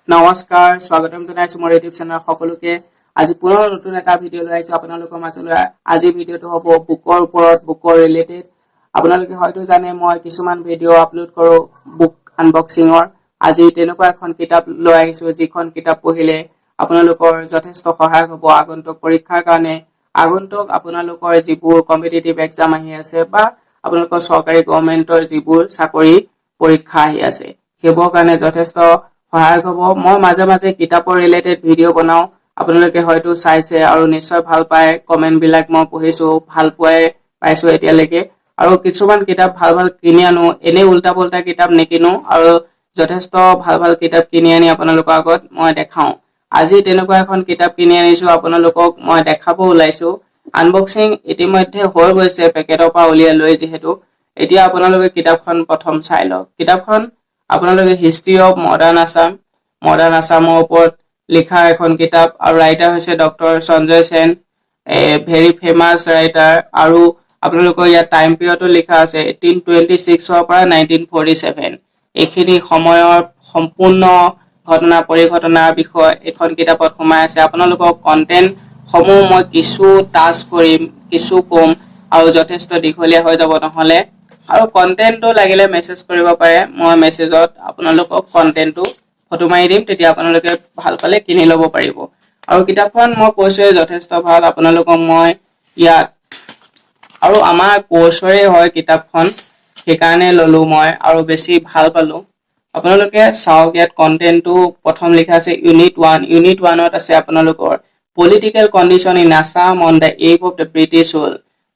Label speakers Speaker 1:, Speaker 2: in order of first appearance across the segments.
Speaker 1: নমস্কাৰ স্বাগতম জনাইছো মোৰ ইউটিউব চেনেল সকলোকে আজি পুনৰ নতুন এটা ভিডিঅ লৈ আহিছো আপোনালোকৰ মাজলৈ আজি ভিডিঅটো হ'ব বুকৰ ওপৰত বুকৰ ৰিলেটেড আপোনালোকে হয়তো জানে মই কিছুমান ভিডিঅ আপলোড কৰো বুক আনবক্সিংৰ আজি তেনেকুৱা এখন কিতাপ লৈ আহিছো যিখন কিতাপ পঢ়িলে আপোনালোকৰ যথেষ্ট সহায় হ'ব আগন্তুক পৰীক্ষাৰ কাৰণে আগন্তুক আপোনালোকৰ যিবোৰ কম্পিটিটিভ এক্সাম আহি আছে বা আপোনালোকৰ চৰকাৰী গভৰ্ণমেণ্টৰ যিবোৰ চাকৰি পৰীক্ষা আহি আছে সেইবোৰ কাৰণে যথেষ্ট সহায়ক হ'ব মই মাজে মাজে কিতাপৰ ৰিলেটেড ভিডিঅ বনাও আপোনালোকে হয়তো চাইছে আৰু নিশ্চয় ভাল পায় কমেন্ট বিলাক মই পঢ়িছো ভাল পাইছো এতিয়ালৈকে আৰু কিছুমান কিতাপ ভাল কিনি আনো এনে উল্টা পল্টা কিতাপ নিকিনো আৰু যথেষ্ট ভাল কিতাপ কিনি আনি আপোনালোকৰ আগত মই দেখাও আজি তেনেকুৱা এখন কিতাপ কিনি আনিছো আপোনালোকক মই দেখাব ওলাইছো আনবক্সিং ইতিমধ্যে হৈ গৈছে পেকেটৰ পৰা উলিয়াই লৈ যিহেতু এতিয়া আপোনালোকে কিতাপখন প্ৰথম চাই লওক কিতাপখন আপোনালোকে হিষ্ট্ৰী অফ মডাৰ্ণ আসামৰ ওপৰত লিখা এখন কিতাপ আৰু ৰাইটাৰ হৈছে ডক্টৰ সঞ্জয় সেন ভেৰি ফেমাস ৰাইটাৰ আৰু আপোনালোকৰ ইয়াত টাইম পিৰিয়ডটো লিখা আছে 1826 ৰ পৰা 1947 এইখিনি সময়ৰ সম্পূৰ্ণ ঘটনা পৰিঘটনাৰ বিষয় এখন কিতাপত সোমাই আছে আপোনালোকৰ কন্টেন্ট সমূহ মই কিছু টাচ কৰিম কিছু কম আৰু যথেষ্ট দীঘলীয়া হৈ যাব নহলে আৰু কন্টেন্টটো লাগিলে মেসেজ কৰিব পাৰে মই মেসেজত আপোনালোকক কন্টেন্টটো ফটো মাৰি দিম তেতিয়া আপোনালোকে ভাল পালে কিনি ল'ব পাৰিব আৰু কিতাপখন মই কৈছোৱে যথেষ্ট ভাল আপোনালোকক মই ইয়াত আৰু আমাৰ কোৰ্ছৰে হয় কিতাপখন সেইকাৰণে ললো মই আৰু বেছি ভাল পালো আপোনালোকে চাওক ইয়াত কন্টেন্টটো প্ৰথম লিখা আছে ইউনিট 1 ত আছে আপোনালোকৰ political condition in Assam on the eve of the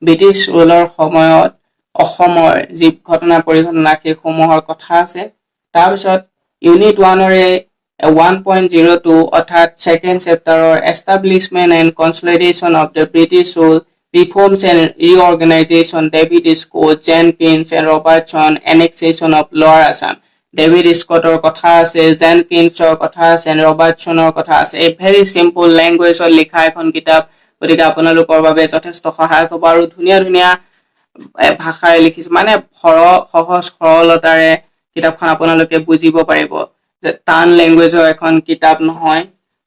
Speaker 1: British ৰুলৰ সময়ত অসমৰ যি ঘটনা পৰিঘটনা সেইসমূহৰ কথা আছে তাৰ পিছত ইউনিট 1 ৰে 1.02 অৰ্থাৎ সেকেন্ড চেপ্টাৰৰ establishment and consolidation of the British rule reforms and reorganization David Scott Jenkins and Robertson annexation of Lower Assam David Scottor কথা আছে Jenkinsৰ কথা আছে Robertsonৰ কথা আছে a very simple language ৰ লিখা এখন কিতাপ গতিকে আপোনালোকৰ বাবে যথেষ্ট সহায়ক হ'ব আৰু ধুনীয়া ভাষাৰে লিখিছে মানে সহজ সৰলতাৰে কিতাপখন আপোনালোকে বুজিব পাৰিব যে টান ল্যাঙ্গুৱেজৰ এখন কিতাপ নহয়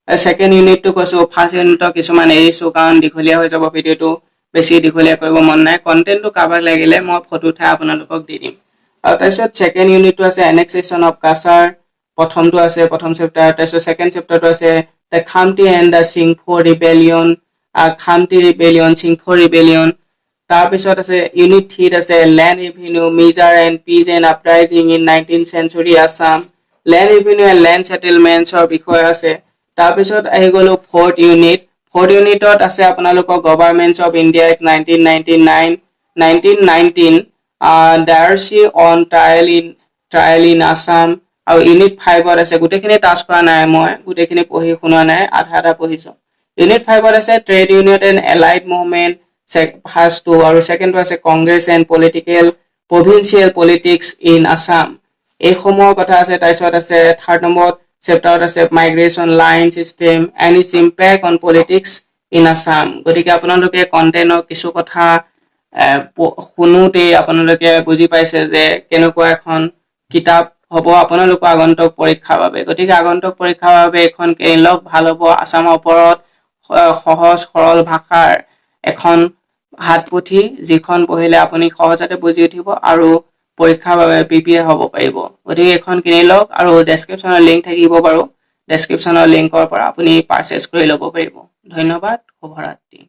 Speaker 1: সেকেন্ড ইউনিটটো কৈছো ফাৰ্স্ট ইউনিটৰ কিছুমান এৰিছো কাৰণ দীঘলীয়া হৈ যাব ভিডিওটো বেছি দীঘলীয়া কৰিব মন নাই কন্টেন্টটো কাবাক লাগিলে মই ফটো উঠাই আপোনালোকক দি দিম আৰু তাৰপিছত সেকেন্ড ইউনিটটো আছে annexation of কাছাৰ প্ৰথমটো আছে প্ৰথম চেপ্টাৰ তাৰপিছত সেকেন্ড চেপ্টাৰটো আছে the Khamti and the Singpho rebellion Khamti rebellion Singpho rebellion তাৰ পিছত আছে ইউনিট 3 আছে land revenue measure and peasant uprising in 19th century Assam land revenue and land settlements ৰ বিষয় আছে তাৰ পিছত আহি গলো ফৰ্থ ইউনিটত আছে আপোনালোকৰ governments of India 1919 dyarchy on trial in Assam আৰু ইউনিট 5 ত আছে গুটেখিনি টাচ কৰা নাই মই গুটেখিনি পঢ়ি শুনা নাই আধা পঢ়িছো ইউনিট 5 ত আছে trade union and allied movement first 2 আৰু সেকেন্ড আছে Congress and provincial politics in Assam এই সমূহৰ কথা আছে তাৰপিছত আছে থাৰ্ড নম্বৰ চেপ্টাৰত আছে migration line system and its impact on politics in Assam গতিকে আপোনালোকে কন্টেন্টৰ কিছু কথা শুনোতে আপোনালোকে বুজি পাইছে যে কেনেকুৱা এখন কিতাপ হ'ব আপোনালোকৰ আগন্তুক পৰীক্ষাৰ বাবে গতিকে আগন্তুক পৰীক্ষাৰ বাবে এখন কেইলক ভাল হ'ব আসামৰ ওপৰত সহজ সৰল ভাষাৰ এখন হাতপুথি যিখন পঢ়িলে আপুনি সহজতে বুজি উঠিব আৰু পৰীক্ষাৰ বাবে প্ৰিপেয়াৰ হ'ব পাৰিব গতিকে এখন কিনি লওক আৰু ডেসক্ৰিপচনৰ লিংক থাকিব বাৰু ডেসক্ৰিপচনৰ লিংকৰ পৰা আপুনি পাৰচেজ কৰি ল'ব পাৰিব ধন্যবাদ শুভৰাত্ৰি